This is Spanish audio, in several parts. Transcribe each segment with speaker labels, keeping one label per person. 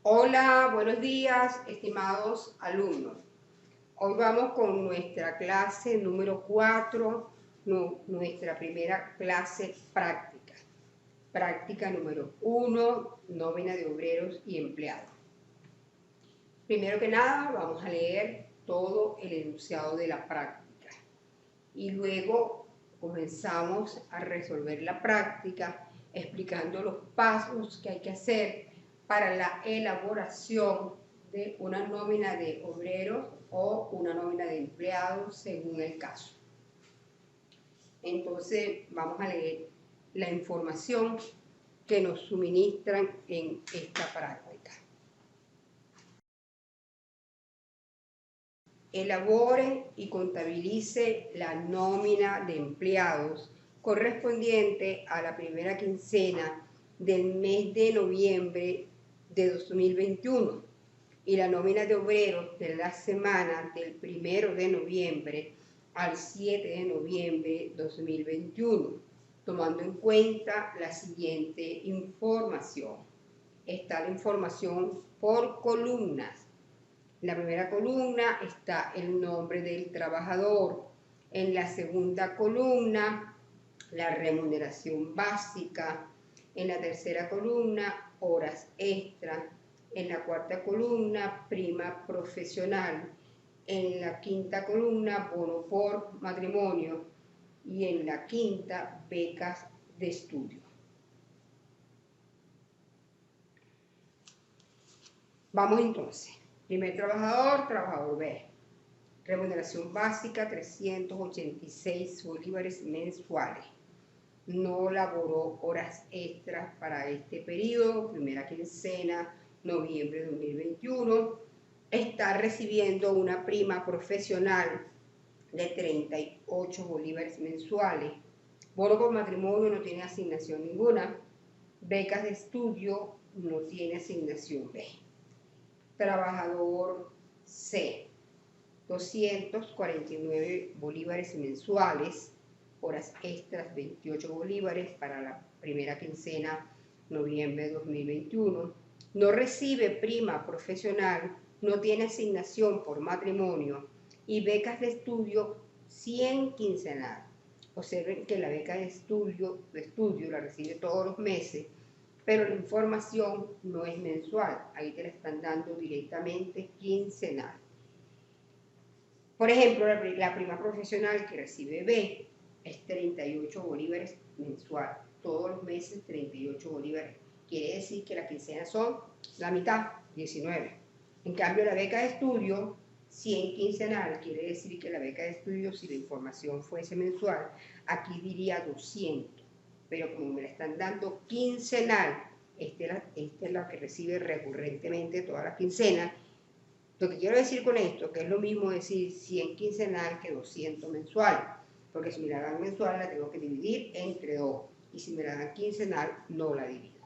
Speaker 1: Hola, buenos días, estimados alumnos. Hoy vamos con nuestra clase número 4, nuestra primera clase práctica. Práctica número 1, nómina de obreros y empleados. Primero que nada, vamos a leer todo el enunciado de la práctica y luego comenzamos a resolver la práctica explicando los pasos que hay que hacer para la elaboración de una nómina de obreros o una nómina de empleados según el caso. Entonces vamos a leer la información que nos suministran en esta práctica. Elabore y contabilice la nómina de empleados correspondiente a la primera quincena del mes de noviembre de 2021 y la nómina de obreros de la semana del 1 de noviembre al 7 de noviembre de 2021, tomando en cuenta la siguiente información. Está la información por columnas. En la primera columna está el nombre del trabajador. En la segunda columna, la remuneración básica. En la tercera columna, horas extra. En la cuarta columna, prima profesional. En la quinta columna, bono por matrimonio. Y en la quinta, becas de estudio. Vamos entonces. Primer trabajador, trabajador B. Remuneración básica, 386 bolívares mensuales. No laboró horas extras para este periodo, primera quincena, noviembre de 2021. Está recibiendo una prima profesional de 38 bolívares mensuales. Bono por matrimonio no tiene asignación ninguna. Becas de estudio no tiene asignación B. Trabajador C, 249 bolívares mensuales, horas extras 28 bolívares para la primera quincena noviembre de 2021, no recibe prima profesional, no tiene asignación por matrimonio y becas de estudio 100 quincenal. Observen que la beca de estudio la recibe todos los meses, pero la información no es mensual, ahí te la están dando directamente quincenal. Por ejemplo, la prima profesional que recibe B es 38 bolívares mensual, todos los meses 38 bolívares. Quiere decir que las quincenas son la mitad, 19. En cambio, la beca de estudio, 100 quincenal, quiere decir que la beca de estudio, si la información fuese mensual, aquí diría 200. Pero como me la están dando quincenal, esta es la que recibe recurrentemente todas las quincenas. Lo que quiero decir con esto, que es lo mismo decir 100 quincenal que 200 mensual, porque si me la dan mensual la tengo que dividir entre 2, y si me la dan quincenal no la divido.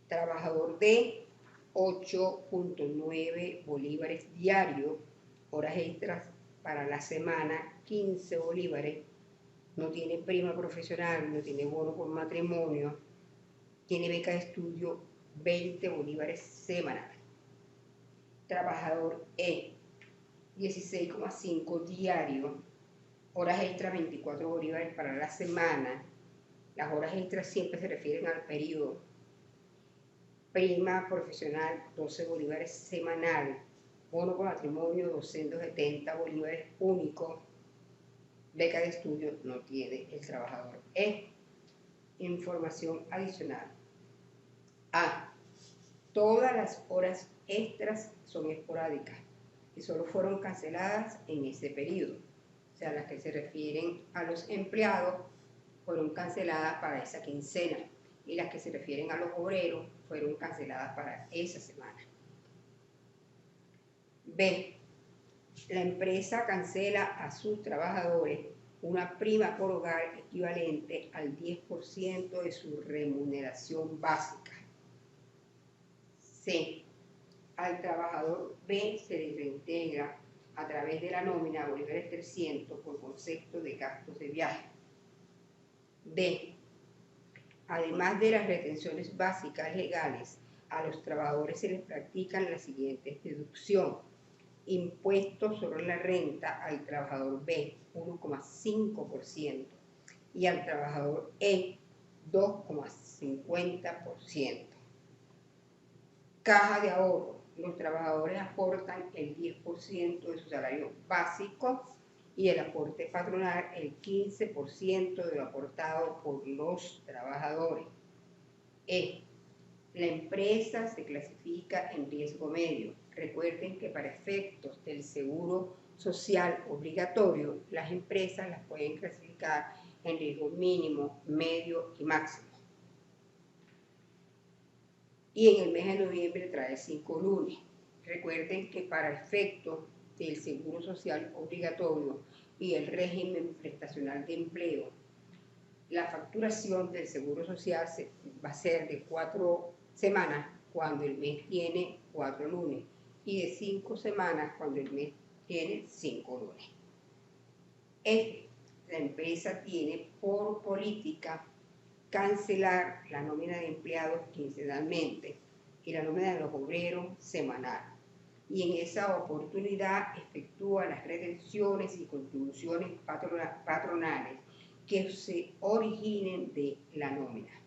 Speaker 1: Trabajador D, 8.9 bolívares diarios, horas extras para la semana, 15 bolívares, no tiene prima profesional, no tiene bono por matrimonio, tiene beca de estudio 20 bolívares semanales. Trabajador E, 16,5 diario, horas extras 24 bolívares para la semana. Las horas extras siempre se refieren al periodo. Prima profesional 12 bolívares semanal, bono por matrimonio 270 bolívares único. Beca de estudio no tiene el trabajador E. Información adicional. A. Todas las horas extras son esporádicas y solo fueron canceladas en ese periodo. O sea, las que se refieren a los empleados fueron canceladas para esa quincena y las que se refieren a los obreros fueron canceladas para esa semana. B. La empresa cancela a sus trabajadores una prima por hogar equivalente al 10% de su remuneración básica. C. Al trabajador B se le reintegra a través de la nómina bolívares 300 por concepto de gastos de viaje. D. Además de las retenciones básicas legales, a los trabajadores se les practican las siguientes deducciones. Impuestos sobre la renta al trabajador B, 1,5%, y al trabajador E, 2,50%. Caja de ahorro. Los trabajadores aportan el 10% de su salario básico y el aporte patronal el 15% de lo aportado por los trabajadores. La empresa se clasifica en riesgo medio. Recuerden que para efectos del seguro social obligatorio, las empresas las pueden clasificar en riesgo mínimo, medio y máximo. Y en el mes de noviembre trae 5 lunes. Recuerden que para efectos del seguro social obligatorio y el régimen prestacional de empleo, la facturación del seguro social va a ser de 4 semanas cuando el mes tiene 4 lunes y de 5 semanas cuando el mes tiene 5 lunes. La empresa tiene por política cancelar la nómina de empleados quincenalmente y la nómina de los obreros semanal. Y en esa oportunidad efectúa las retenciones y contribuciones patronales que se originen de la nómina.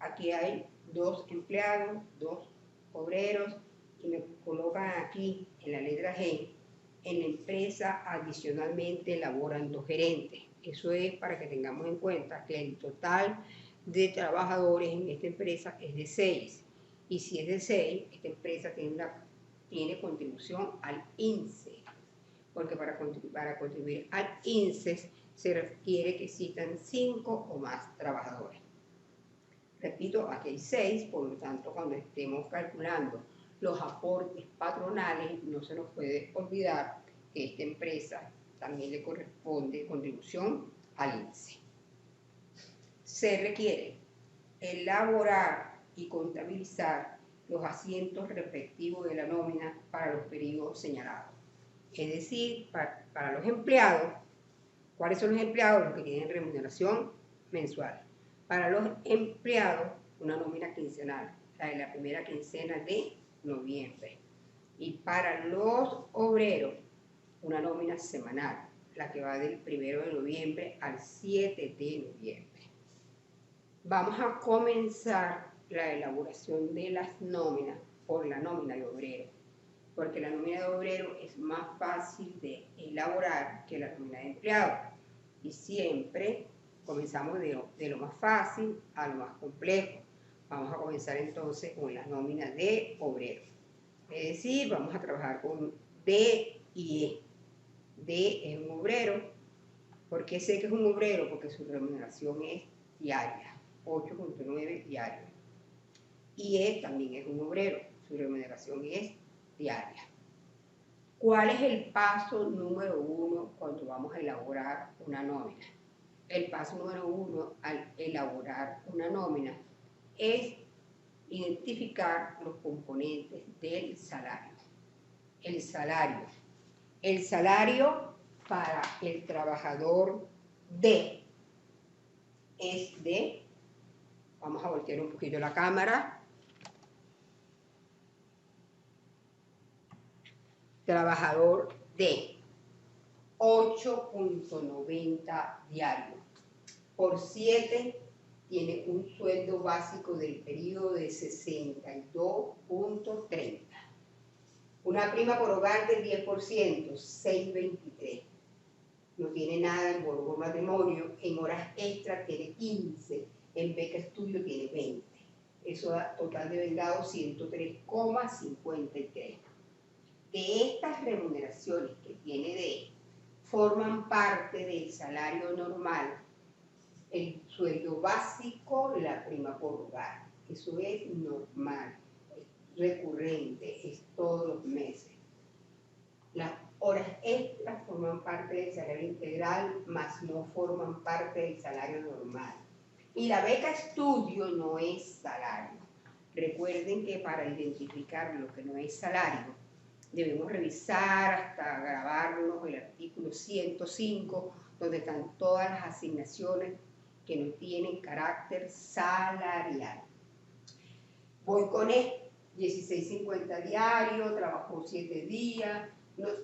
Speaker 1: Aquí hay 2 empleados, 2 obreros, y me colocan aquí en la letra G. En la empresa adicionalmente laboran 2 gerentes. Eso es para que tengamos en cuenta que el total de trabajadores en esta empresa es de 6. Y si es de 6, esta empresa tiene contribución al INSEE. Porque para contribuir al INSEE se requiere que existan 5 o más trabajadores. Repito, aquí hay 6, por lo tanto, cuando estemos calculando los aportes patronales, no se nos puede olvidar que esta empresa también le corresponde contribución al INSEE. Se requiere elaborar y contabilizar los asientos respectivos de la nómina para los periodos señalados. Es decir, para los empleados, ¿cuáles son los empleados? Los que tienen remuneración mensual. Para los empleados, una nómina quincenal, la de la primera quincena de noviembre. Y para los obreros, una nómina semanal, la que va del 1 de noviembre al 7 de noviembre. Vamos a comenzar la elaboración de las nóminas por la nómina de obrero, porque la nómina de obrero es más fácil de elaborar que la nómina de empleado. Y siempre comenzamos de lo más fácil a lo más complejo. Vamos a comenzar entonces con la nómina de obrero. Es decir, vamos a trabajar con D y E. D es un obrero. ¿Por qué sé que es un obrero? Porque su remuneración es diaria, 8.9 diario. Y E también es un obrero, su remuneración es diaria. ¿Cuál es el paso número 1 cuando vamos a elaborar una nómina? El paso número 1 al elaborar una nómina es identificar los componentes del salario. El salario para el trabajador D es de, vamos a voltear un poquito la cámara, trabajador D, 8.90 diario. Por 7 tiene un sueldo básico del periodo de 62.30. Una prima por hogar del 10%, 6.23. No tiene nada en bono por matrimonio, en horas extras tiene 15, en beca estudio tiene 20. Eso da total de vengado 103,53. De estas remuneraciones que tiene D, forman parte del salario normal, el sueldo básico, la prima por hogar. Eso es normal, es recurrente, es todos los meses. Las horas extras forman parte del salario integral, mas no forman parte del salario normal. Y la beca estudio no es salario. Recuerden que para identificar lo que no es salario, debemos revisar hasta grabarnos el artículo 105, donde están todas las asignaciones que no tienen carácter salarial. Voy con él, 16.50 diario, trabajó 7 días,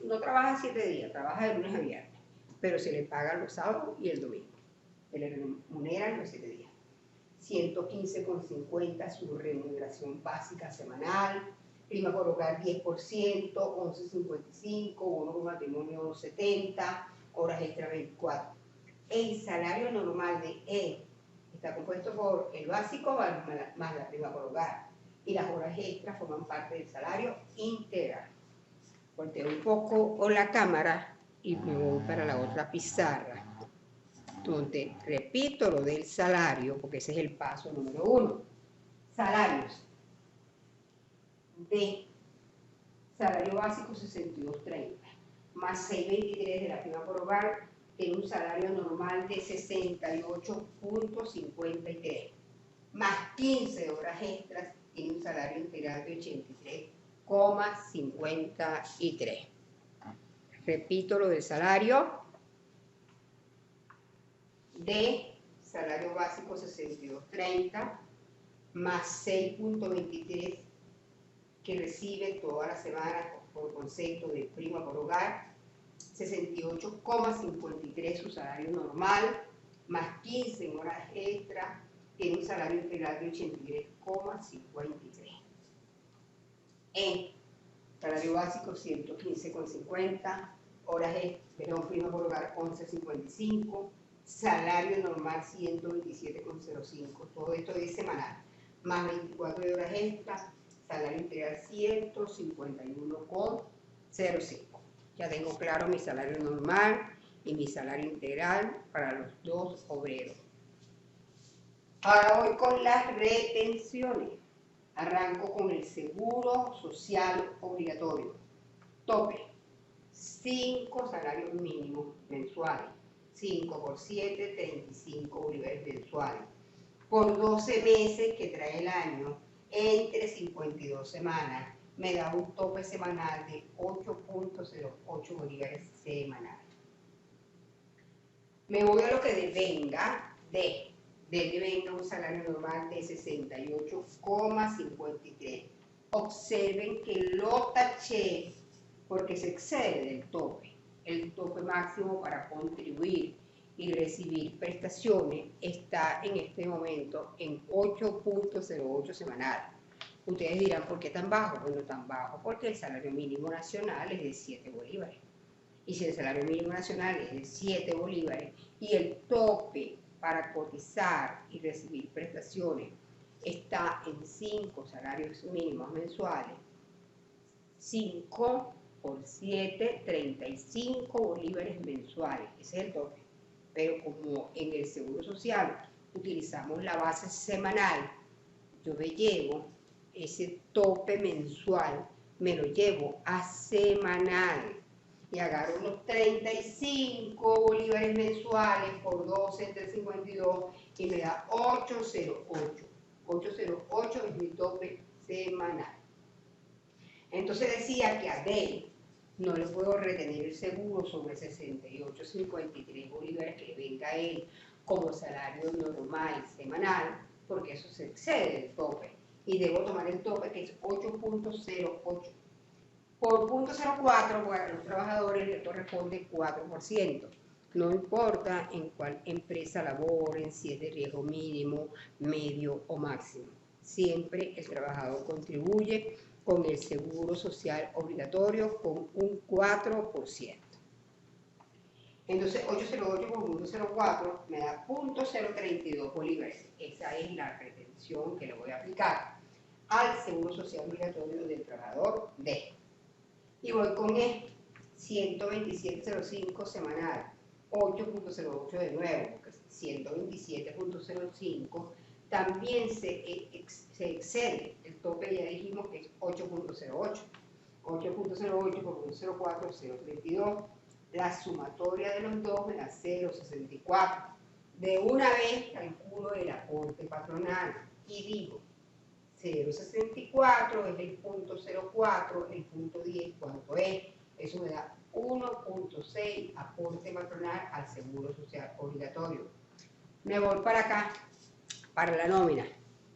Speaker 1: no trabaja 7 días, trabaja de lunes a viernes, pero se le pagan los sábados y el domingo, se le remuneran los 7 días. 115,50 su remuneración básica semanal, prima por hogar 10%, 11.55, bono por matrimonio 70, horas extra 24. El salario normal de él está compuesto por el básico más la prima por hogar, y las horas extras forman parte del salario integral. Volteo un poco la cámara y me voy para la otra pizarra, donde repito lo del salario, porque ese es el paso número 1. Salarios. De salario básico 62.30, más 6.23 de la prima por hogar, tiene un salario normal de 68.53, más 15 horas extras, tiene un salario integral de 83,53. Repito lo del salario. De salario básico 62.30, más 6.23 que recibe toda la semana por concepto de prima por hogar, 68,53 su salario normal, más 15 en horas extras, tiene un salario integral de 83,53. En salario básico 115,50, horas extras, prima por hogar 11.55, salario normal 127,05, todo esto es semanal, más 24 de horas extras, salario integral 151,05. Ya tengo claro mi salario normal y mi salario integral para los dos obreros. Ahora voy con las retenciones. Arranco con el seguro social obligatorio. Tope, 5 salarios mínimos mensuales. 5 por 7, 35 bolívares mensuales. Por 12 meses que trae el año, entre 52 semanas, me da un tope semanal de 8.08 bolívares semanales. Me voy a lo que devenga devenga un salario normal de 68,53. Observen que lo taché porque se excede del tope. El tope máximo para contribuir y recibir prestaciones está en este momento en 8.08 semanal. Ustedes dirán, ¿por qué tan bajo? Bueno, tan bajo porque el salario mínimo nacional es de 7 bolívares. Y si el salario mínimo nacional es de 7 bolívares y el tope para cotizar y recibir prestaciones está en 5 salarios mínimos mensuales, 5 por 7, 35 bolívares mensuales, ese es el tope. Pero como en el Seguro Social utilizamos la base semanal, yo me llevo ese tope mensual, me lo llevo a semanal y agarro unos 35 bolívares mensuales por 12 entre 52 y me da 808. 808 es mi tope semanal. Entonces decía que a D no le puedo retener el seguro sobre 68,53 bolívares que venga a él como salario normal semanal, porque eso se excede del tope. Y debo tomar el tope que es 8.08. Por 0.04, para los trabajadores le corresponde 4%. No importa en cuál empresa laboren, si es de riesgo mínimo, medio o máximo. Siempre el trabajador contribuye con el seguro social obligatorio con un 4%. Entonces 808 por 1.04 me da 0.032 bolívares. Esa es la retención que le voy a aplicar al seguro social obligatorio del trabajador D. Y voy con el 127.05 semanal, 8.08 de nuevo, 127.05 también se excede el tope, ya dijimos que es 8.08. 8.08 por 1.04, 0.32. La sumatoria de los dos me da 0.64. De una vez calculo el aporte patronal y digo 0.64 es el punto 0.4, el punto 10, ¿cuánto es? Eso me da 1.6 aporte patronal al seguro social obligatorio. Me voy para acá, para la nómina.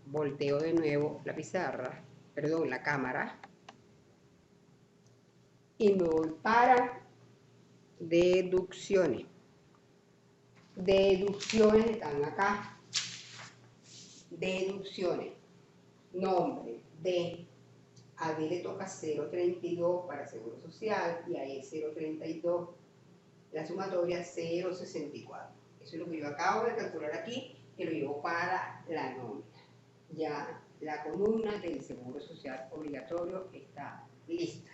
Speaker 1: volteo de nuevo la pizarra, perdón, la cámara, y me voy para deducciones. Deducciones están acá. Deducciones. Nombre de a D le toca 0.32 para Seguro Social y a E 0.32. La sumatoria 0.64. Eso es lo que yo acabo de calcular aquí, que lo llevo para la nómina. Ya la columna del Seguro Social obligatorio está lista.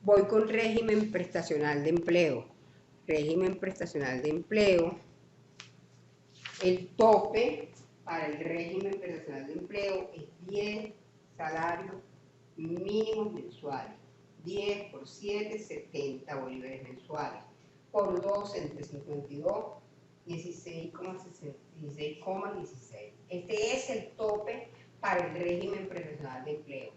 Speaker 1: Voy con régimen prestacional de empleo. Régimen prestacional de empleo. El tope para el régimen prestacional de empleo es 10 salarios mínimos mensuales. 10 por 7, 70 bolívares mensuales. Por 2 entre 52, 16,16. Este es el tope para el régimen prestacional de empleo.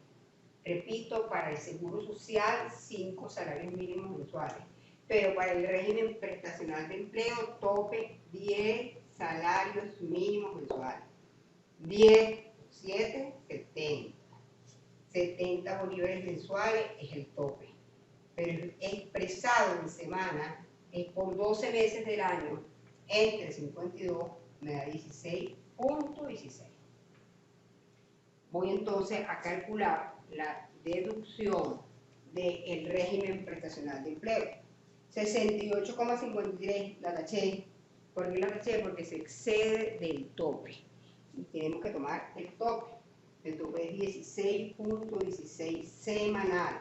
Speaker 1: Repito, para el Seguro Social, 5 salarios mínimos mensuales. Pero para el régimen prestacional de empleo, tope 10 salarios mínimos mensuales. 10, 7, 70. 70 bolívares mensuales es el tope. Pero expresado en semana es por 12 meses del año, entre 52 me da 16.16. Voy entonces a calcular la deducción del régimen prestacional de empleo. 68,53 la taché. ¿Por qué la taché? Porque se excede del tope. Y tenemos que tomar el tope. El tope es 16.16 semanal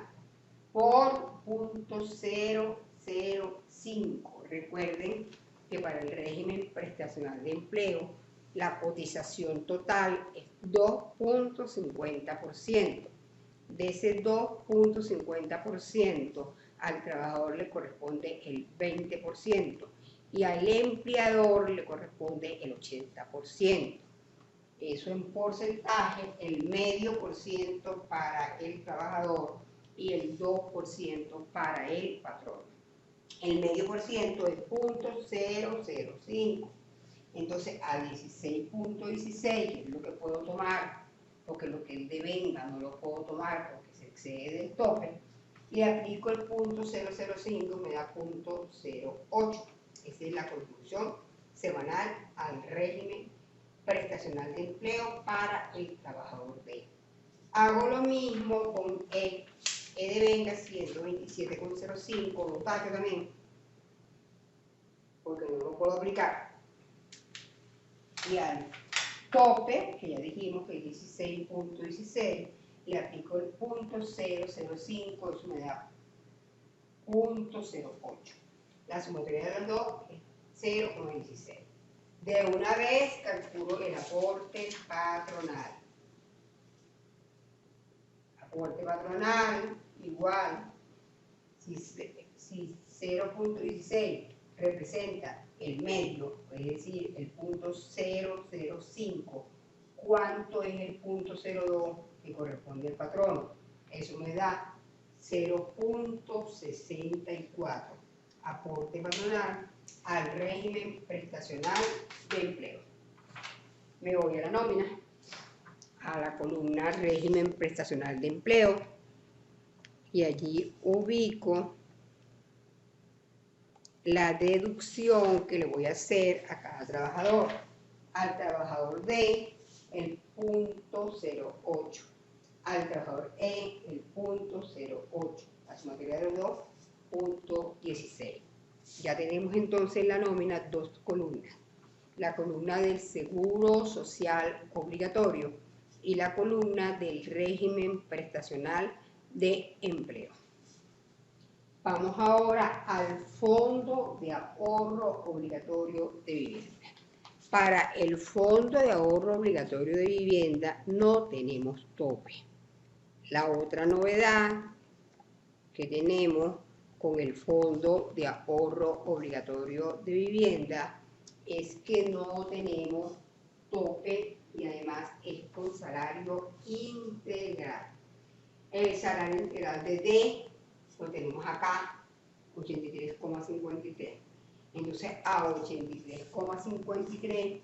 Speaker 1: por 0.005. Recuerden que para el régimen prestacional de empleo la cotización total es 2.50%. De ese 2.50% al trabajador le corresponde el 20% y al empleador le corresponde el 80%. Eso en porcentaje, el medio por ciento para el trabajador y el 2% para el patrón. El medio por ciento es 0.005. Entonces a 16.16, que es lo que puedo tomar, porque lo que él devenga no lo puedo tomar porque se excede del tope, le aplico el 0.005, me da 0.08. Esa es la contribución semanal al régimen prestacional de empleo para el trabajador D. Hago lo mismo con E. E de venga siendo 27,05, lo tacho también, porque no lo puedo aplicar. Y al tope, que ya dijimos que es 16.16, le aplico el 0.005, eso me da 0.08. La sumatoria de los dos es 0,16. De una vez calculo el aporte patronal. Aporte patronal igual, si 0.16 representa el medio, es decir, el 0.005, ¿cuánto es el 0.02 que corresponde al patrono? Eso me da 0.64 aporte patronal al régimen prestacional de empleo. Me voy a la nómina, a la columna régimen prestacional de empleo y allí ubico la deducción que le voy a hacer a cada trabajador. Al trabajador D, el 0.08. Al trabajador E, el 0.08. La sumatoria de los dos, 0.16. Ya tenemos entonces en la nómina dos columnas. La columna del Seguro Social Obligatorio y la columna del régimen prestacional de empleo. Vamos ahora al Fondo de Ahorro Obligatorio de Vivienda. Para el Fondo de Ahorro Obligatorio de Vivienda no tenemos tope. La otra novedad que tenemos con el Fondo de Ahorro Obligatorio de Vivienda es que no tenemos tope y además es con salario integral. El salario integral de D lo tenemos acá, 83,53. Entonces a 83,53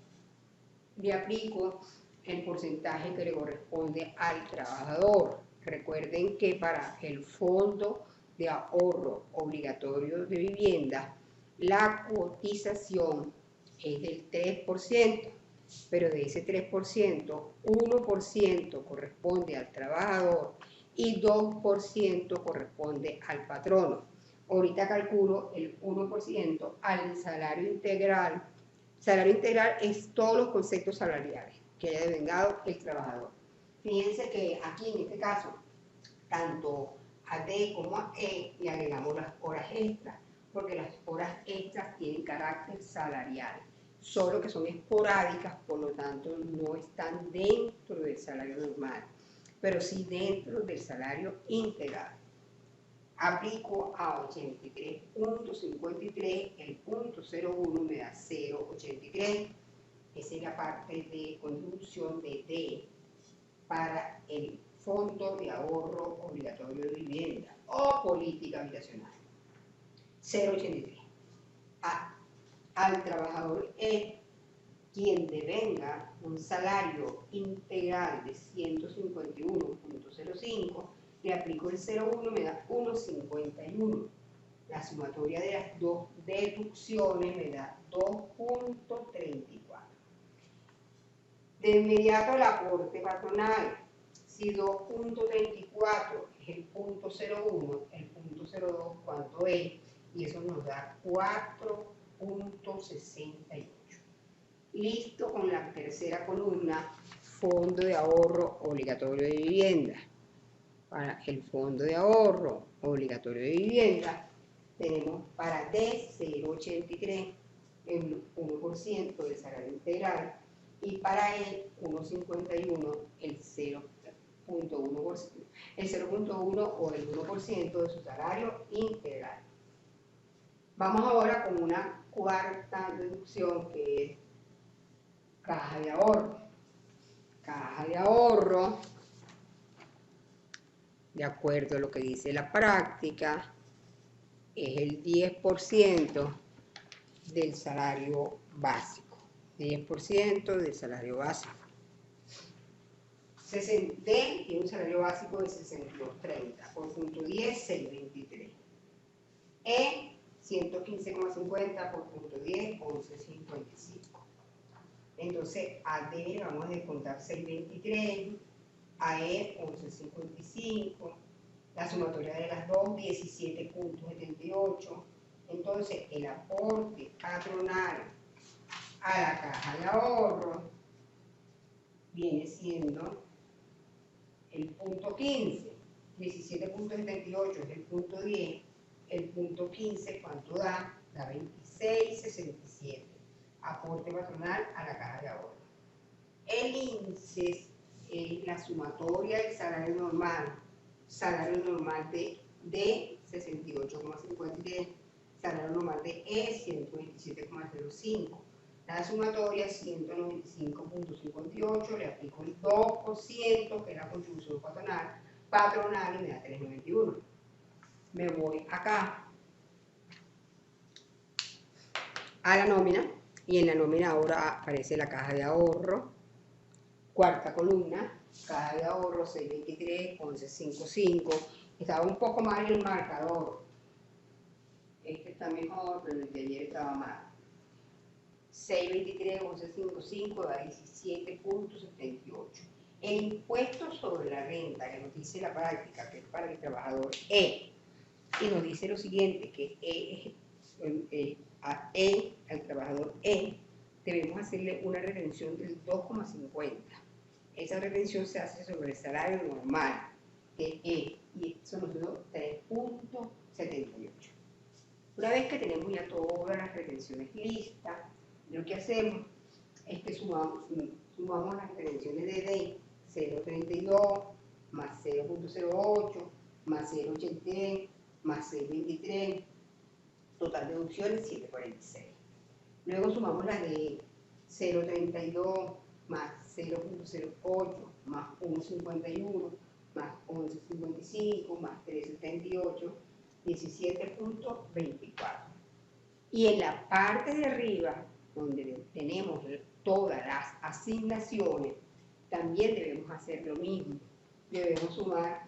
Speaker 1: le aplico el porcentaje que le corresponde al trabajador. Recuerden que para el Fondo de Ahorro Obligatorio de Vivienda, la cotización es del 3%, pero de ese 3%, 1% corresponde al trabajador y 2% corresponde al patrono. Ahorita calculo el 1% al salario integral. Salario integral es todos los conceptos salariales que haya devengado el trabajador. Fíjense que aquí en este caso, tanto a D como a E le agregamos las horas extras, porque las horas extras tienen carácter salarial, solo que son esporádicas, por lo tanto no están dentro del salario normal, pero sí dentro del salario integral. Aplico a 83.53, el punto 01 me da 0.83, esa es la parte de contribución de D para el Fondo de Ahorro Obligatorio de Vivienda o Política Habitacional. 0.83. Al trabajador E, quien devenga un salario integral de 151.05, le aplico el 0.1, me da 1.51. La sumatoria de las dos deducciones me da 2.34. De inmediato el aporte patronal. Si 2.34 es el punto 01, el punto 02, ¿cuánto es? Y eso nos da 4.68. Listo con la tercera columna, Fondo de Ahorro Obligatorio de Vivienda. Para el Fondo de Ahorro Obligatorio de Vivienda, tenemos para D 0.83, el 1% del salario integral, y para el 1.51, el 0.1%, el 0.1 o el 1% de su salario integral. Vamos ahora con una cuarta deducción que es caja de ahorro. Caja de ahorro, de acuerdo a lo que dice la práctica, es el 10% del salario básico. 10% del salario básico. D tiene un salario básico de 62.30, por punto 10, 6.23. E, 115,50, por punto 10, 11.55. Entonces, a D vamos a descontar 6.23, a E 11.55, la sumatoria de las dos 17.78. Entonces, el aporte patronal a la caja de ahorro viene siendo el punto 15, 17.78 es el punto 10, el punto 15, ¿cuánto da? Da 26.67, aporte patronal a la caja de ahorro. El INSEE es la sumatoria del salario normal de 68,53, salario normal de E 127,05. La sumatoria 195.58, le aplico el 2%, que es la contribución patronal y me da 3.91. Me voy acá a la nómina, y en la nómina ahora aparece la caja de ahorro, cuarta columna, caja de ahorro 6.23, 11.55. Estaba un poco mal el marcador, este está mejor, pero el de ayer estaba mal. 6.23, 11.55 da 17.78. El impuesto sobre la renta que nos dice la práctica, que es para el trabajador E, y nos dice lo siguiente, que al trabajador E, debemos hacerle una retención del 2,50. Esa retención se hace sobre el salario normal de E, y eso nos dio 3.78. Una vez que tenemos ya todas las retenciones listas, lo que hacemos es que sumamos las retenciones de D, 0.32 más 0.08 más 0.83 más 6.23, total deducciones 7.46. Luego sumamos las de 0.32 más 0.08 más 1.51 más 11.55 más 3.78, 17.24. Y en la parte de arriba, donde tenemos todas las asignaciones, también debemos hacer lo mismo. Debemos sumar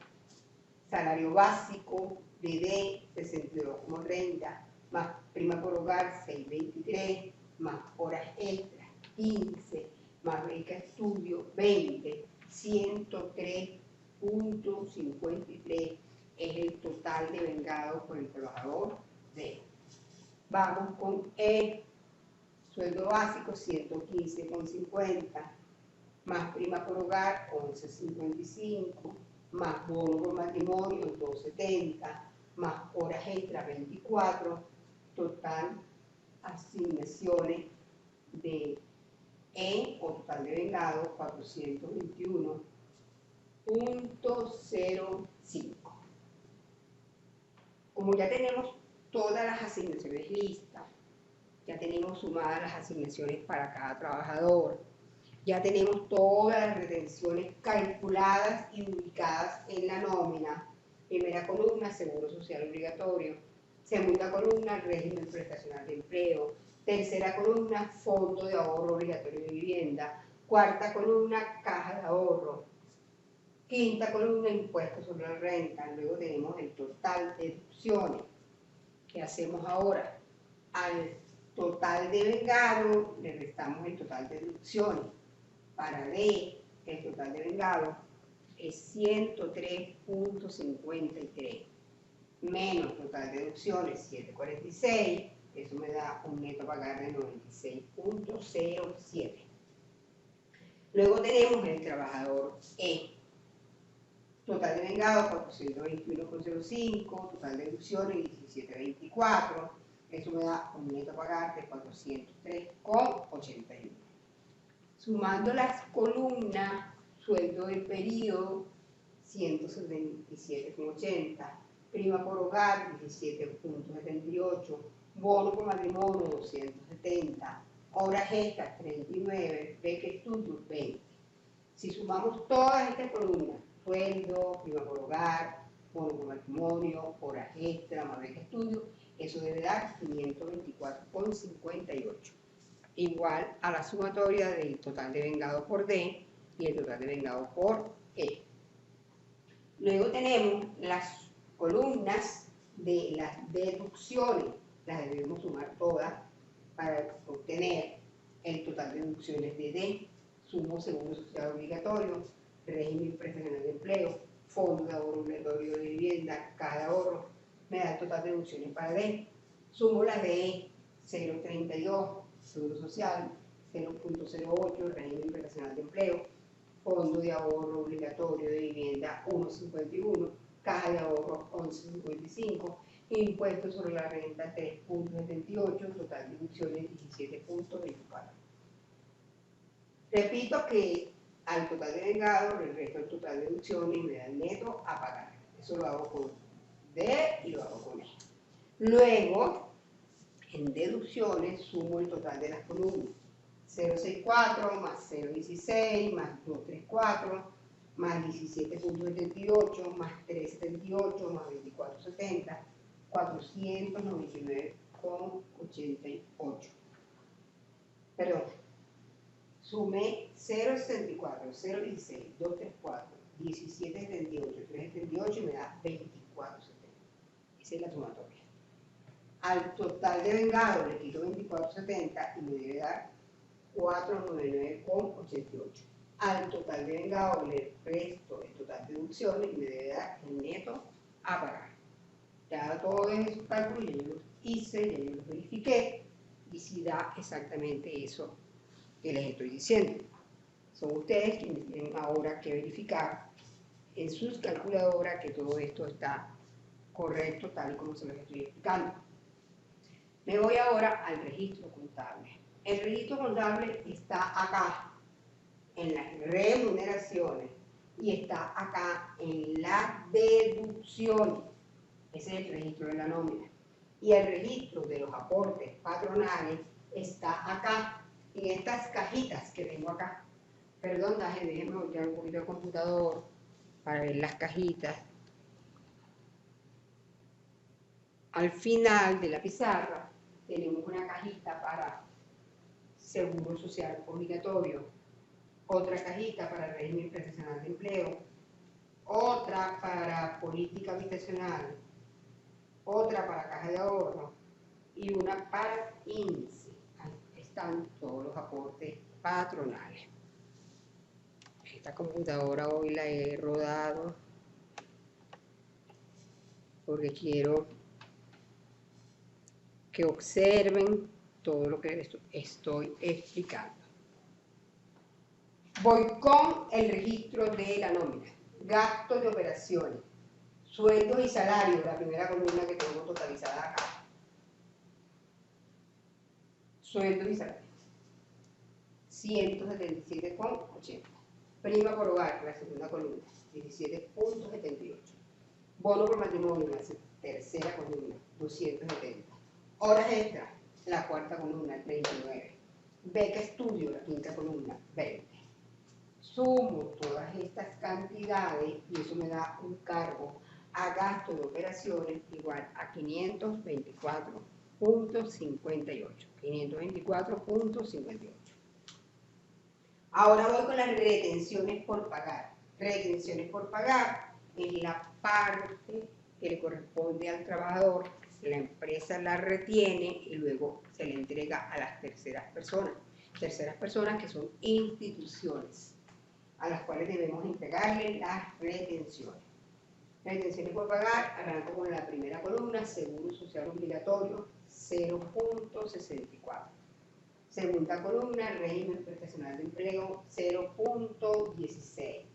Speaker 1: salario básico de D, 62,30, más prima por hogar, 6,23, más horas extras, 15, más beca estudio, 20, 103,53 es el total devengado por el trabajador D. Vamos con E, sueldo básico, 115,50, más prima por hogar, 11,55, más bono por matrimonio, 2,70, más horas extra, 24, total asignaciones de E o total de vengado, 421,05. Como ya tenemos todas las asignaciones listas, ya tenemos sumadas las asignaciones para cada trabajador, ya tenemos todas las retenciones calculadas y ubicadas en la nómina. Primera columna, seguro social obligatorio. Segunda columna, régimen prestacional de empleo. Tercera columna, fondo de ahorro obligatorio de vivienda. Cuarta columna, caja de ahorro. Quinta columna, impuestos sobre la renta. Luego tenemos el total de deducciones. ¿Qué hacemos ahora? Al total de vengado le restamos el total de deducciones. Para D, el total de vengado es 103,53, menos total de deducciones, 746, eso me da un neto a pagar de 96,07. Luego tenemos el trabajador E, total de vengado 421,05, total de deducciones 17,24, eso me da un neto a pagar de 403,81. Sumando las columnas, sueldo del periodo, 177,80, prima por hogar, 17,78, bono por matrimonio, 270, horas extras, 39, beca estudio, 20. Si sumamos todas estas columnas, sueldo, prima por hogar, bono por matrimonio, horas extras, más beca estudio, eso debe dar 524,58. Igual a la sumatoria del total de vengado por D y el total de vengado por E. Luego tenemos las columnas de las deducciones, las debemos sumar todas para obtener el total de deducciones de D. Sumo seguro social obligatorio, régimen prestacional de empleo, fondo de ahorro obligatorio de vivienda, caja de ahorro, me da el total de deducciones para D. Sumo las de E, 0,32, seguro social, 0,08, régimen prestacional de empleo, fondo de ahorro obligatorio de vivienda, 1,51, caja de ahorro, 11,55, impuestos sobre la renta, 3,78, total de deducciones, 17,24. Repito que al total de vengado le resto el total de deducciones y me da el neto a pagar. Eso lo hago con D y lo hago con E. Luego, en deducciones, sumo el total de las columnas. 0,64 más 0,16 más 234 más 17,78 más 3,78 más 24,70, 499,88. Perdón. Sumé 0,64, 0,16, 234, 17,78, 3,78 y me da 24,70. Esa es la sumatoria. Al total de vengado le quito 24,70 y me debe dar 499,88. Al total de vengado le resto el total de deducciones y me debe dar el neto a pagar. Ya todos esos cálculos ya yo los hice, ya yo los verifiqué y si da exactamente eso que les estoy diciendo. Son ustedes quienes tienen ahora que verificar en sus calculadoras que todo esto está correcto tal y como se los estoy explicando. Me voy ahora al registro contable. El registro contable está acá en las remuneraciones y está acá en las deducciones. Ese es el registro de la nómina. Y el registro de los aportes patronales está acá en estas cajitas que tengo acá. Perdón, déjenme voltear un poquito el computador para ver las cajitas. Al final de la pizarra tenemos una cajita para seguro social obligatorio, otra cajita para el régimen profesional de empleo, otra para política habitacional, otra para caja de ahorro y una para INSE. Ahí están todos los aportes patronales. Esta computadora hoy la he rodado porque quiero que observen todo lo que les estoy explicando. Voy con el registro de la nómina, gastos de operaciones, sueldos y salarios, la primera columna que tengo totalizada acá. Sueldos y salarios, 177,80. Prima por hogar, la segunda columna, 17,78. Bono por matrimonio, la tercera columna, 270. Horas extras, la cuarta columna, 39. Beca estudio, la quinta columna, 20. Sumo todas estas cantidades y eso me da un cargo a gasto de operaciones igual a 524,58. 524,58. Ahora voy con las retenciones por pagar. Retenciones por pagar es la parte que le corresponde al trabajador, la empresa la retiene y luego se le entrega a las terceras personas que son instituciones, a las cuales debemos entregarle las retenciones. Retenciones por pagar, arranco con la primera columna, seguro social obligatorio, 0,64. Segunda columna, régimen profesional de empleo, 0,16.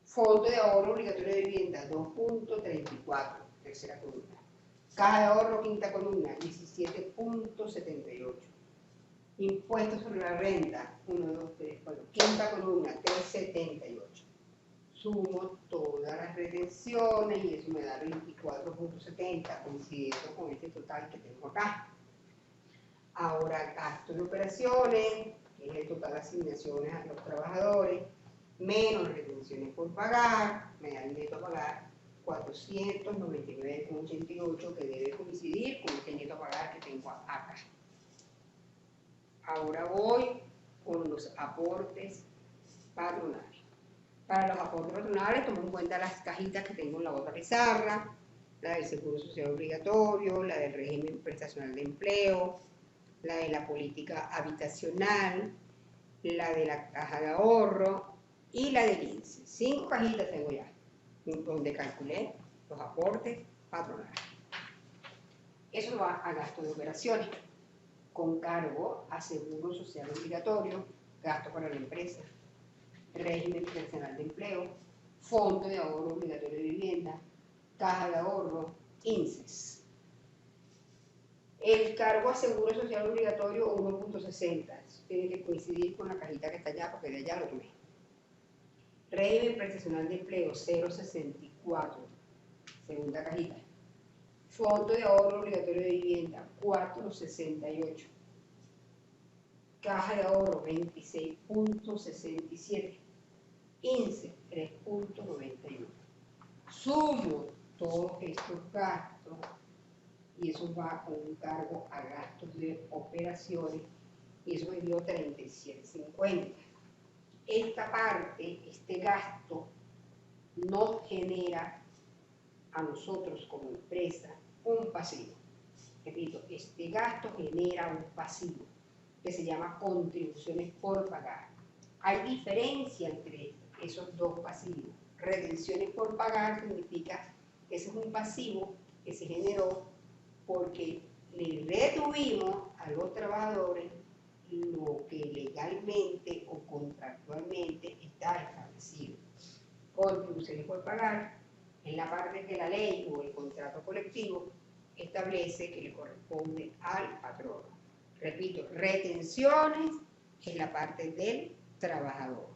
Speaker 1: Fondo de ahorro obligatorio de vivienda, 2,34. Tercera columna. Caja de ahorro, quinta columna, 17,78. Impuestos sobre la renta, 1, 2, 3, 4. Quinta columna, 3,78. Sumo todas las retenciones y eso me da 24,70, coincidiendo con este total que tengo acá. Ahora, gasto de operaciones, que es el total de asignaciones a los trabajadores, menos retenciones por pagar, me da el neto a pagar 499,88, que debe coincidir con este neto a pagar que tengo acá. Ahora voy con los aportes patronales. Para los aportes patronales tomo en cuenta las cajitas que tengo en la otra pizarra, la del Seguro Social Obligatorio, la del régimen prestacional de empleo, la de la política habitacional, la de la caja de ahorro y la del INSE. 5 cajitas tengo ya, donde calculé los aportes patronales. Eso va a gasto de operaciones, con cargo a Seguro Social Obligatorio, gasto para la empresa, régimen profesional de empleo, fondo de ahorro obligatorio de vivienda, caja de ahorro, INSES. El cargo a seguro social obligatorio 1,60, tiene que coincidir con la cajita que está allá porque de allá lo tomé. Régimen profesional de empleo 0,64, segunda cajita. Fondo de ahorro obligatorio de vivienda 4,68. Caja de ahorro 26,67. INSE 3,91. Sumo todos estos gastos y eso va con un cargo a gastos de operaciones y eso me dio 37,50. Esta parte, este gasto, nos genera a nosotros como empresa un pasivo. Repito, este gasto genera un pasivo que se llama contribuciones por pagar. Hay diferencia entre esos dos pasivos. Retenciones por pagar significa que ese es un pasivo que se generó porque le retuvimos a los trabajadores lo que legalmente o contractualmente está establecido. Contribuciones por pagar es la parte que la ley o el contrato colectivo establece que le corresponde al patrón. Repito, retenciones es la parte del trabajador.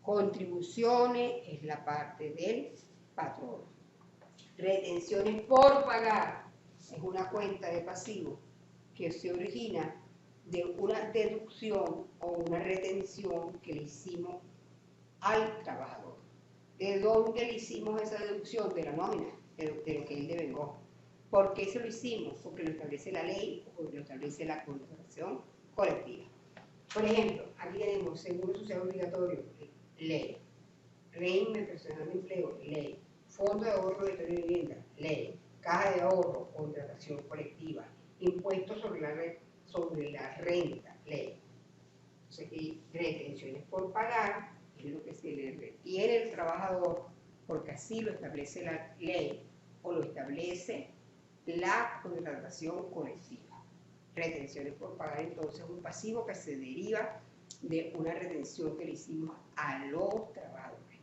Speaker 1: Contribuciones es la parte del patrón. Retenciones por pagar es una cuenta de pasivo que se origina de una deducción o una retención que le hicimos al trabajador. ¿De dónde le hicimos esa deducción? De la nómina, de lo que él devengó. ¿Por qué se lo hicimos? Porque lo establece la ley o porque lo establece la contratación colectiva. Por ejemplo, aquí tenemos Seguro Social Obligatorio, ley. Régimen personal de empleo, ley. Fondo de ahorro de vivienda, ley. Caja de ahorro, contratación colectiva. Impuestos sobre la renta, ley. Entonces, y retenciones por pagar, es lo que se le retiene el trabajador, porque así lo establece la ley o lo establece la contratación colectiva. Retenciones por pagar, entonces, un pasivo que se deriva de una retención que le hicimos a los trabajadores.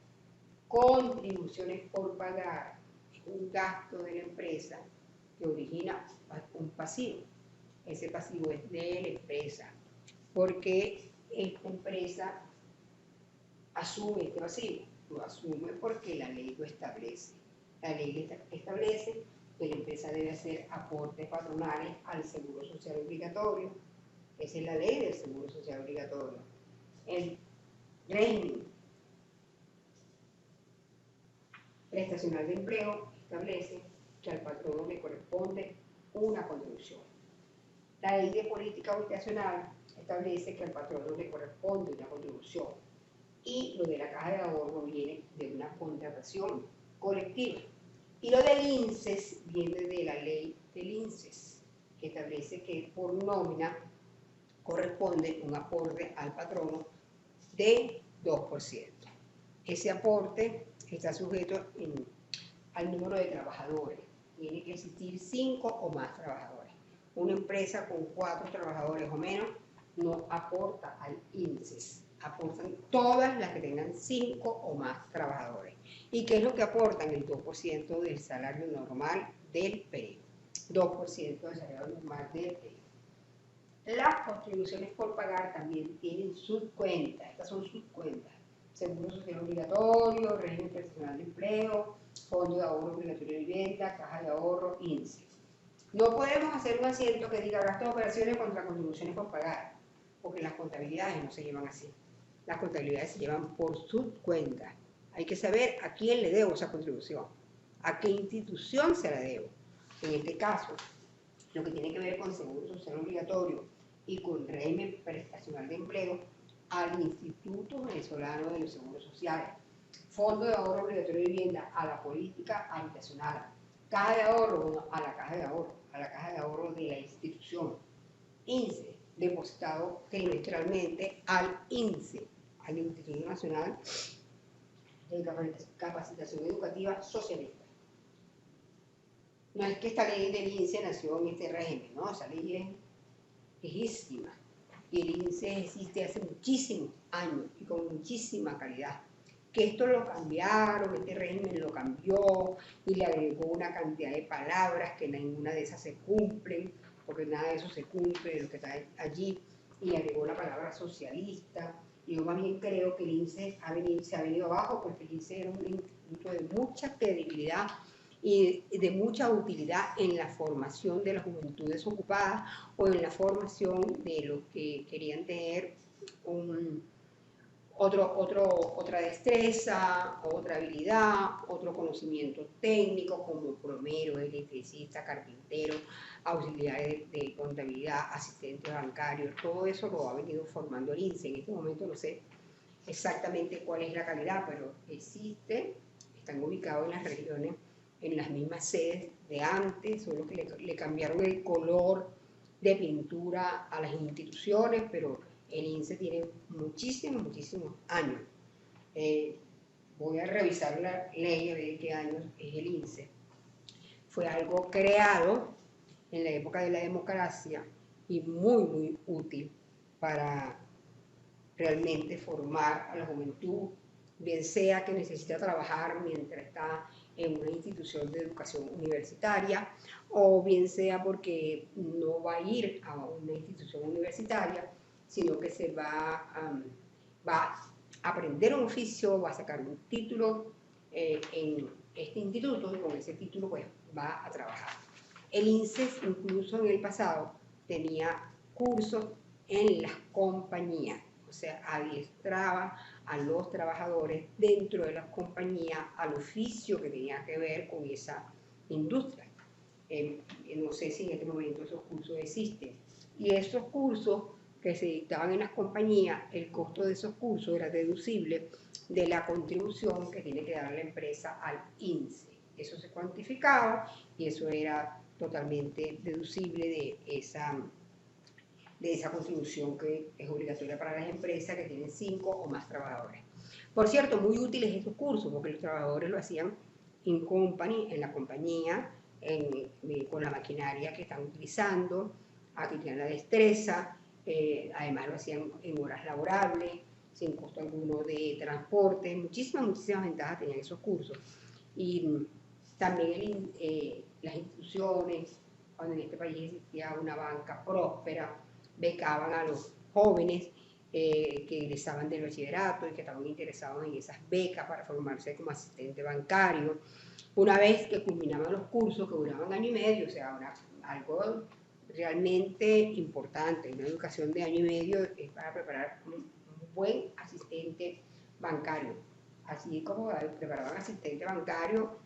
Speaker 1: Contribuciones por pagar, es un gasto de la empresa que origina un pasivo. Ese pasivo es de la empresa, porque esta empresa asume este pasivo. Lo asume porque la ley lo establece. La ley establece que la empresa debe hacer aportes patronales al Seguro Social Obligatorio. Esa es la ley del Seguro Social Obligatorio. El régimen prestacional de empleo establece que al patrono le corresponde una contribución. La ley de política habitacional establece que al patrono le corresponde una contribución. Y lo de la caja de ahorro viene de una contratación colectiva. Y lo del INSES viene de la ley del INSES, que establece que por nómina corresponde un aporte al patrono de 2%. Ese aporte está sujeto al número de trabajadores. Tiene que existir 5 o más trabajadores. Una empresa con 4 trabajadores o menos no aporta al INSES. Aportan todas las que tengan 5 o más trabajadores. ¿Y qué es lo que aportan? El 2% del salario normal del periodo. 2% del salario normal del periodo. Las contribuciones por pagar también tienen sus cuentas. Estas son sus cuentas. Seguro Social Obligatorio, Régimen Personal de Empleo, Fondo de Ahorro Obligatorio de Vivienda, Caja de Ahorro, INSEE. No podemos hacer un asiento que diga gasto de operaciones contra contribuciones por pagar, porque las contabilidades no se llevan así. Las contabilidades se llevan por sus cuentas. Hay que saber a quién le debo esa contribución, a qué institución se la debo. En este caso, lo que tiene que ver con Seguro Social Obligatorio y con Régimen Prestacional de Empleo, al Instituto Venezolano de los Seguros Sociales, Fondo de Ahorro Obligatorio de Vivienda, a la política habitacional, Caja de Ahorro, bueno, a la Caja de Ahorro de la institución, INSEE, depositado trimestralmente al INSEE, al Instituto Nacional de Capacitación Educativa Socialista. No es que esta ley del INSEE nació en este régimen, no, esa ley es viejísima. Y el INSEE existe hace muchísimos años y con muchísima calidad. Que esto lo cambiaron, este régimen lo cambió y le agregó una cantidad de palabras que ninguna de esas se cumplen, porque nada de eso se cumple de lo que está allí, y le agregó la palabra socialista. Y yo más bien creo que el INSEE se ha venido abajo porque el INSEE era un instituto de mucha credibilidad y de mucha utilidad en la formación de las juventudes ocupadas o en la formación de los que querían tener otra destreza, otra habilidad, otro conocimiento técnico como plomero, electricista, carpintero, auxiliares de contabilidad, asistente bancario. Todo eso lo ha venido formando el INSEE. En este momento no sé exactamente cuál es la calidad, pero existe, están ubicados en las regiones, en las mismas sedes de antes, solo que le cambiaron el color de pintura a las instituciones, pero el INSEE tiene muchísimos años. Voy a revisar la ley a ver qué años es el INSEE. Fue algo creado en la época de la democracia y muy útil para realmente formar a la juventud, bien sea que necesita trabajar mientras está en una institución de educación universitaria, o bien sea porque no va a ir a una institución universitaria, sino que se va a aprender un oficio, va a sacar un título en este instituto y con ese título pues va a trabajar. El INSEE incluso en el pasado tenía cursos en las compañías, o sea, adiestraba a los trabajadores dentro de las compañías al oficio que tenía que ver con esa industria. No sé si en este momento esos cursos existen. Y esos cursos que se dictaban en las compañías, el costo de esos cursos era deducible de la contribución que tiene que dar la empresa al INSEE. Eso se cuantificaba y eso era totalmente deducible de esa contribución que es obligatoria para las empresas que tienen 5 o más trabajadores. Por cierto, muy útiles estos cursos porque los trabajadores lo hacían in company, en la compañía, con la maquinaria que están utilizando, adquirían la destreza, además lo hacían en horas laborables, sin costo alguno de transporte, muchísimas ventajas tenían esos cursos. Y también las instituciones, cuando en este país existía una banca próspera, becaban a los jóvenes que egresaban del bachillerato y que estaban interesados en esas becas para formarse como asistente bancario. Una vez que culminaban los cursos, que duraban año y medio, o sea, algo realmente importante, una educación de año y medio es para preparar un buen asistente bancario. Así como preparaban asistente bancario,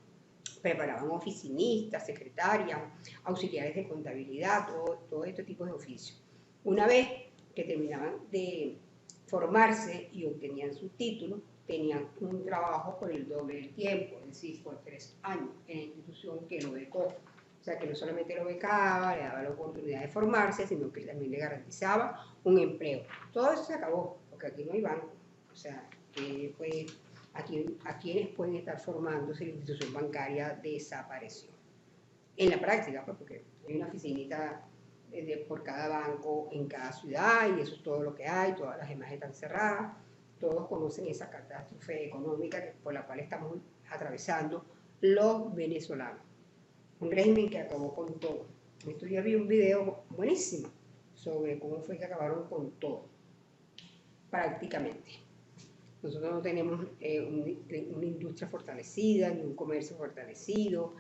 Speaker 1: preparaban oficinistas, secretarias, auxiliares de contabilidad, todo este tipo de oficios. Una vez que terminaban de formarse y obtenían su título, tenían un trabajo por el doble del tiempo, es decir, por 3 años en la institución que lo becó. O sea, que no solamente lo becaba, le daba la oportunidad de formarse, sino que también le garantizaba un empleo. Todo eso se acabó, porque aquí no hay banco. O sea, pues, a quienes pueden estar formándose, la institución bancaria desapareció. En la práctica, pues, porque hay una oficinita por cada banco en cada ciudad y eso es todo lo que hay, todas las demás están cerradas. Todos conocen esa catástrofe económica por la cual estamos atravesando los venezolanos. Un régimen que acabó con todo. Estos días vi un video buenísimo sobre cómo fue que acabaron con todo, prácticamente. Nosotros no tenemos una industria fortalecida, ni un comercio fortalecido,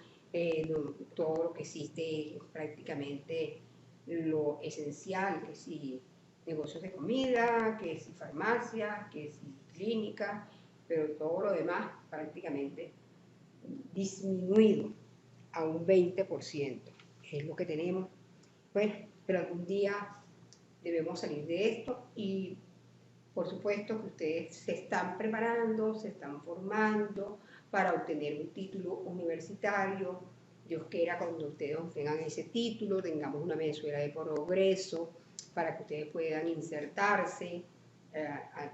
Speaker 1: todo lo que existe es prácticamente lo esencial, que si negocios de comida, que si farmacia, que si clínica, pero todo lo demás prácticamente disminuido a un 20%, es lo que tenemos. Bueno, pero algún día debemos salir de esto y por supuesto que ustedes se están preparando, se están formando para obtener un título universitario. Dios quiera cuando ustedes obtengan ese título, tengamos una Venezuela de progreso para que ustedes puedan insertarse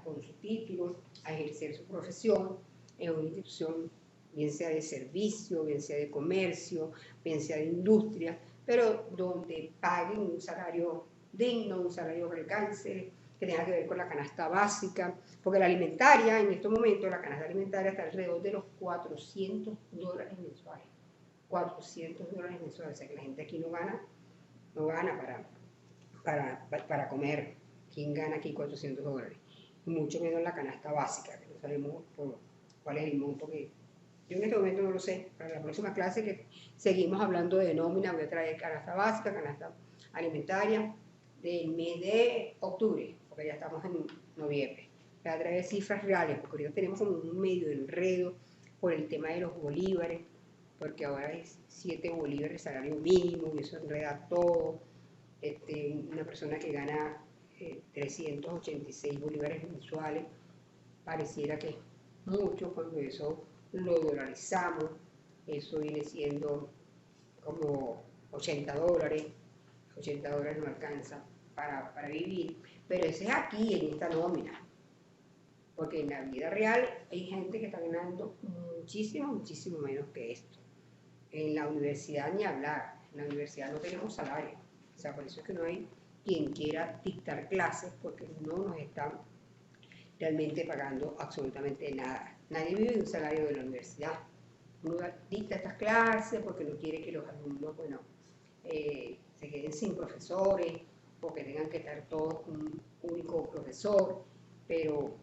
Speaker 1: con su título, a ejercer su profesión en una institución, bien sea de servicio, bien sea de comercio, bien sea de industria, pero donde paguen un salario digno, un salario que alcance, que tenga que ver con la canasta básica, porque la alimentaria, en estos momentos, la canasta alimentaria está alrededor de los $400 mensuales. $400 mensuales, o sea que la gente aquí no gana para comer. ¿Quién gana aquí $400? Y mucho menos la canasta básica, que no sabemos cuál es el monto que... Yo en este momento no lo sé. Para la próxima clase que seguimos hablando de nómina, voy a traer canasta básica, canasta alimentaria del mes de octubre, porque ya estamos en noviembre. Voy a traer cifras reales, porque ahorita tenemos como un medio enredo por el tema de los bolívares, porque ahora es 7 bolívares de salario mínimo y eso enreda todo. Una persona que gana 386 bolívares mensuales, pareciera que es mucho, cuando eso lo dolarizamos, eso viene siendo como $80, $80 no alcanza para vivir, pero ese es aquí, en esta nómina, porque en la vida real hay gente que está ganando muchísimo menos que esto. En la universidad ni hablar, en la universidad no tenemos salario, o sea, por eso es que no hay quien quiera dictar clases, porque no nos están realmente pagando absolutamente nada. Nadie vive de un salario de la universidad. Uno dicta estas clases porque no quiere que los alumnos, bueno, se queden sin profesores, porque tengan que estar todos con un único profesor, pero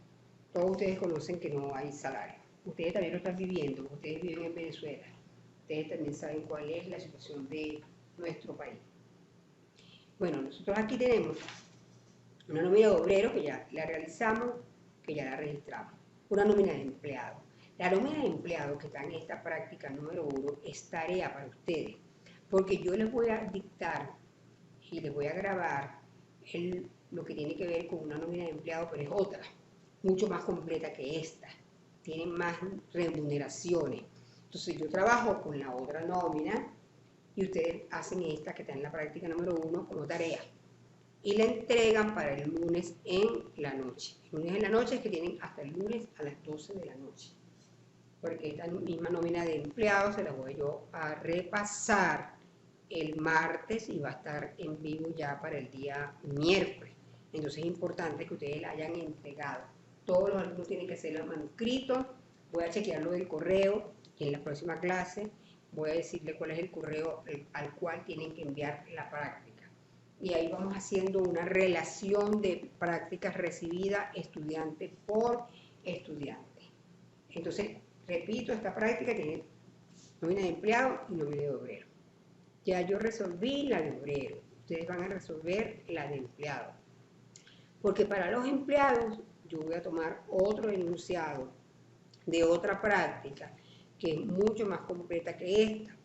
Speaker 1: todos ustedes conocen que no hay salario. Ustedes también lo están viviendo, ustedes viven en Venezuela, ustedes también saben cuál es la situación de nuestro país. Bueno, nosotros aquí tenemos una nómina de obreros que ya la realizamos, que ya la registramos, una nómina de empleados. La nómina de empleados que está en esta práctica número 1 es tarea para ustedes, porque yo les voy a dictar y les voy a grabar lo que tiene que ver con una nómina de empleado, pero es otra, mucho más completa que esta. Tiene más remuneraciones. Entonces yo trabajo con la otra nómina y ustedes hacen esta que está en la práctica número 1 como tarea. Y la entregan para el lunes en la noche. El lunes en la noche es que tienen hasta el lunes a las 12 de la noche. Porque esta misma nómina de empleados se la voy yo a repasar el martes y va a estar en vivo ya para el día miércoles. Entonces es importante que ustedes la hayan entregado. Todos los alumnos tienen que hacer el manuscrito. Voy a chequearlo del correo y en la próxima clase voy a decirle cuál es el correo al cual tienen que enviar la práctica. Y ahí vamos haciendo una relación de prácticas recibidas estudiante por estudiante. Entonces, repito, esta práctica tiene nómina de empleado y nómina de obrero. Ya yo resolví la de obrero, ustedes van a resolver la de empleado. Porque para los empleados yo voy a tomar otro enunciado de otra práctica que es mucho más completa que esta,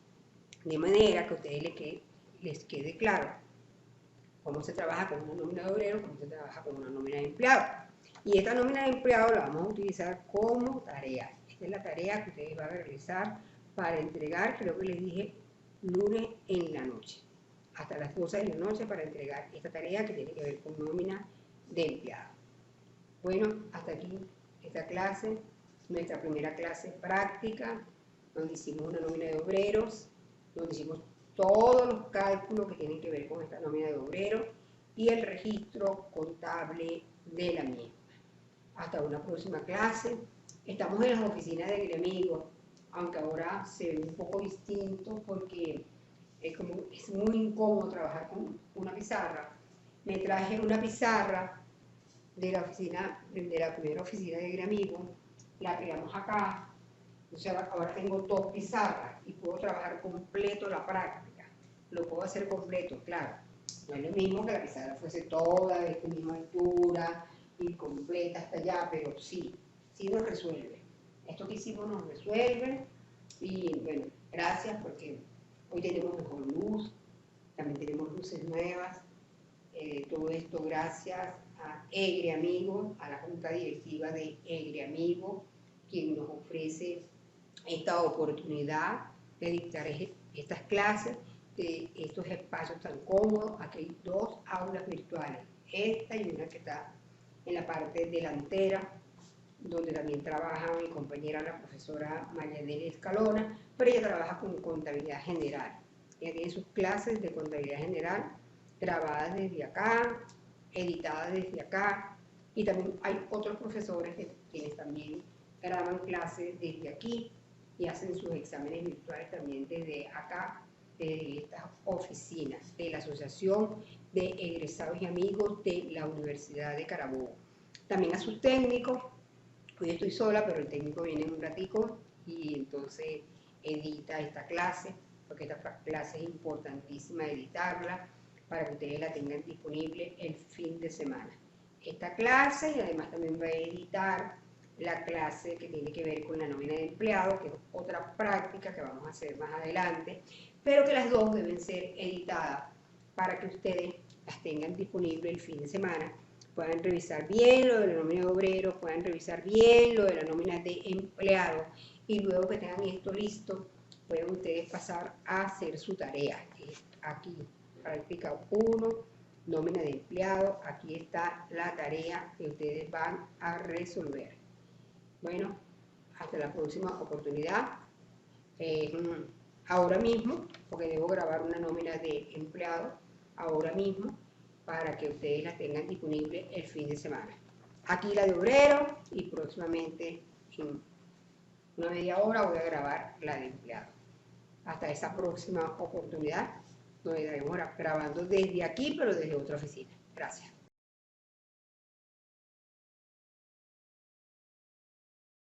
Speaker 1: de manera que a ustedes les quede claro cómo se trabaja con una nómina de obrero, cómo se trabaja con una nómina de empleado. Y esta nómina de empleado la vamos a utilizar como tarea. Esta es la tarea que ustedes van a realizar para entregar, creo que les dije, lunes en la noche, hasta las 12 de la noche para entregar esta tarea que tiene que ver con nómina de empleado. Bueno, hasta aquí esta clase, nuestra primera clase práctica, donde hicimos una nómina de obreros, donde hicimos todos los cálculos que tienen que ver con esta nómina de obreros y el registro contable de la misma. Hasta una próxima clase. Estamos en las oficinas de Gremigo, aunque ahora se ve un poco distinto porque es muy incómodo trabajar con una pizarra. Me traje una pizarra de la primera oficina de Gremigo, la pegamos acá. O sea, ahora tengo 2 pizarras y puedo trabajar completo la práctica. Lo puedo hacer completo, claro. No es lo mismo que la pizarra fuese toda de esta misma altura y completa hasta allá, pero sí nos resuelve. Esto que hicimos nos resuelve y bueno, gracias porque hoy tenemos mejor luz, también tenemos luces nuevas. Todo esto gracias a EGRE Amigo, a la Junta Directiva de EGRE Amigo, quien nos ofrece esta oportunidad de dictar estas clases, de estos espacios tan cómodos. Aquí hay 2 aulas virtuales, esta y una que está en la parte delantera, donde también trabaja mi compañera, la profesora Marianela Escalona, pero ella trabaja con contabilidad general. Ella tiene sus clases de contabilidad general grabadas desde acá, editadas desde acá, y también hay otros profesores quienes también graban clases desde aquí y hacen sus exámenes virtuales también desde acá, desde estas oficinas de la Asociación de Egresados y Amigos de la Universidad de Carabobo. También a sus técnicos. Hoy estoy sola, pero el técnico viene en un ratico y entonces edita esta clase, porque esta clase es importantísima editarla para que ustedes la tengan disponible el fin de semana. Esta clase y además también va a editar la clase que tiene que ver con la nómina de empleado, que es otra práctica que vamos a hacer más adelante, pero que las 2 deben ser editadas para que ustedes las tengan disponibles el fin de semana. Puedan revisar bien lo de la nómina de obreros, puedan revisar bien lo de la nómina de empleados y luego que tengan esto listo, pueden ustedes pasar a hacer su tarea. Aquí, práctica 1, nómina de empleado, aquí está la tarea que ustedes van a resolver. Bueno, hasta la próxima oportunidad. Ahora mismo, porque debo grabar una nómina de empleado, ahora mismo, para que ustedes la tengan disponible el fin de semana. Aquí la de obrero y próximamente en una media hora voy a grabar la de empleado. Hasta esa próxima oportunidad, nos estaremos grabando desde aquí, pero desde otra oficina. Gracias.